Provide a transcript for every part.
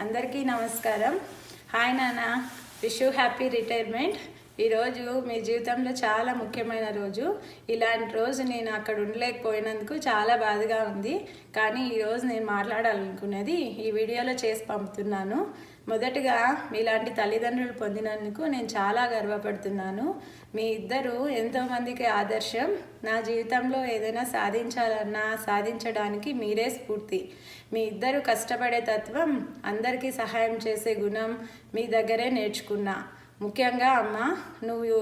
అందరికీ నమస్కారం. హాయ్ నాన్న, విష్ యూ హ్యాపీ రిటైర్మెంట్. ఈరోజు మీ జీవితంలో చాలా ముఖ్యమైన రోజు. ఇలాంటి రోజు నేను అక్కడ ఉండలేకపోయినందుకు చాలా బాధగా ఉంది. కానీ ఈరోజు నేను మాట్లాడాలనుకున్నది ఈ వీడియోలో చేసి పంపుతున్నాను. మొదటగా మీలాంటి తల్లిదండ్రులు పొందినందుకు నేను చాలా గర్వపడుతున్నాను. మీ ఇద్దరు ఎంతోమందికి ఆదర్శం. నా జీవితంలో ఏదైనా సాధించాలన్నా సాధించడానికి మీరే స్ఫూర్తి. మీ ఇద్దరు కష్టపడే తత్వం, అందరికీ సహాయం చేసే గుణం మీ దగ్గరే నేర్చుకున్నా. ముఖ్యంగా అమ్మ, నువ్వు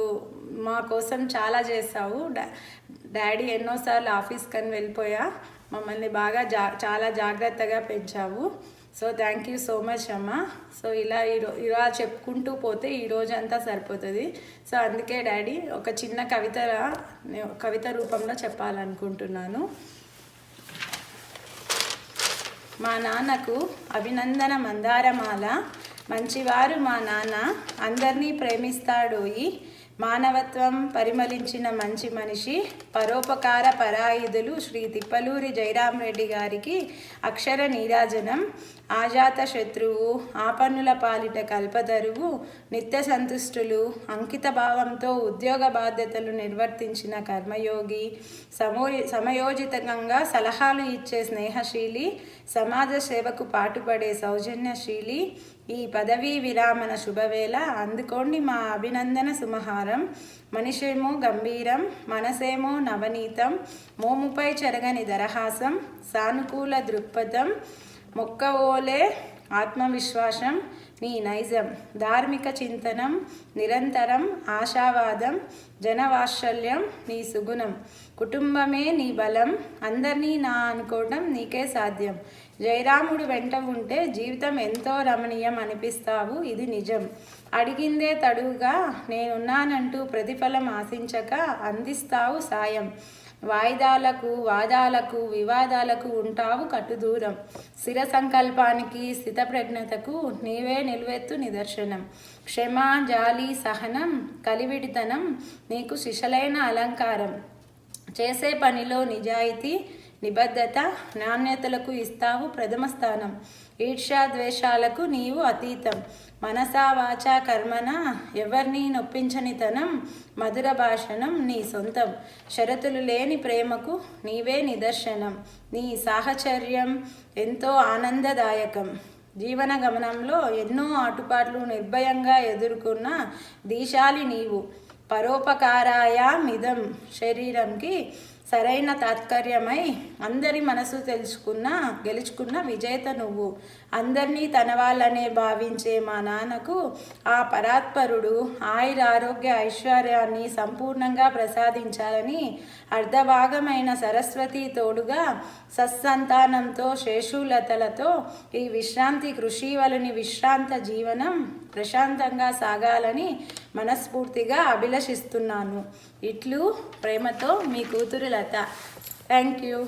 మా కోసం చాలా చేస్తావు. డాడీ ఎన్నోసార్లు ఆఫీస్కి అని వెళ్ళిపోయా, మమ్మల్ని బాగా చాలా జాగ్రత్తగా పెంచావు. So thank you so much అమ్మ. సో ఇలా చెప్పుకుంటూ పోతే ఈ రోజంతా సరిపోతుంది. సో అందుకే డాడీ ఒక చిన్న కవిత రూపంలో చెప్పాలనుకుంటున్నాను. మా నాన్నకు అభినందన మందారమాల, మంచివారు మా నాన్న, అందరినీ ప్రేమిస్తాడోయి. మానవత్వం పరిమళించిన మంచి మనిషి, పరోపకార పరాయుధులు శ్రీ తిప్పలూరి జయరామరెడ్డి గారికి అక్షర నీరాజనం. ఆజాత శత్రువు, ఆపన్నుల పాలిట కల్పతరువు, నిత్య సంతుష్టులు, అంకిత భావంతో ఉద్యోగ బాధ్యతలు నిర్వర్తించిన కర్మయోగి, సమయోజితంగా సలహాలు ఇచ్చే స్నేహశీలి, సమాజ సేవకు పాటుపడే సౌజన్యశీలి. ఈ పదవీ విరామణ శుభవేళ అందుకోండి మా అభినందన సుమహారం. మనిషేమో గంభీరం, మనసేమో నవనీతం, మోముపై చెరగని దరహాసం, సానుకూల దృక్పథం, మొక్కవోలే ఆత్మవిశ్వాసం నీ నైజం, ధార్మిక చింతనం నిరంతరం, ఆశావాదం, జనవాత్సల్యం నీ సుగుణం, కుటుంబమే నీ బలం, అందరినీ నా అనుకోవడం నీకే సాధ్యం. జయరాముడు వెంట ఉంటే జీవితం ఎంతో రమణీయం అనిపిస్తావు, ఇది నిజం. అడిగిందే తడువుగా నేనున్నానంటూ ప్రతిఫలం ఆశించక అందిస్తావు సాయం. వాయిదాలకు, వాదాలకు, వివాదాలకు ఉంటావు కట్టుదూరం. స్థిర సంకల్పానికి, స్థితప్రజ్ఞతకు నీవే నిలువెత్తు నిదర్శనం. క్షమ, జాలి, సహనం, కలివిడితనం నీకు శిశలైన అలంకారం. చేసే పనిలో నిజాయితీ, నిబద్ధత, నాణ్యతలకు ఇస్తావు ప్రథమ స్థానం. ఈర్ష్యా ద్వేషాలకు నీవు అతీతం. మనసా వాచా కర్మన ఎవరినీ నొప్పించనితనం, మధుర భాషణం నీ సొంతం. షరతులు లేని ప్రేమకు నీవే నిదర్శనం. నీ సాహచర్యం ఎంతో ఆనందదాయకం. జీవన గమనంలో ఎన్నో ఆటుపాట్లు నిర్భయంగా ఎదుర్కొన్న దీశాలి నీవు. పరోపకారాయ మిదం శరీరంకి సరైన తాత్పర్యమై అందరి మనసు గెలుచుకున్న విజేత నువ్వు. అందరినీ తన వాళ్ళనే భావించే మా నాన్నకు ఆ పరాత్పరుడు ఆయుర ఆరోగ్య ఐశ్వర్యాన్ని సంపూర్ణంగా ప్రసాదించాలని అర్ధభాగమైన సరస్వతి తోడుగా సత్సంతానంతో శేషులతలతో ఈ విశ్రాంతి కృషివలని విశ్రాంత జీవనం ప్రశాంతంగా సాగాలని మనస్ఫూర్తిగా అభిలషిస్తున్నాను. ఇట్లు ప్రేమతో మీ కూతురు లత. Thank you.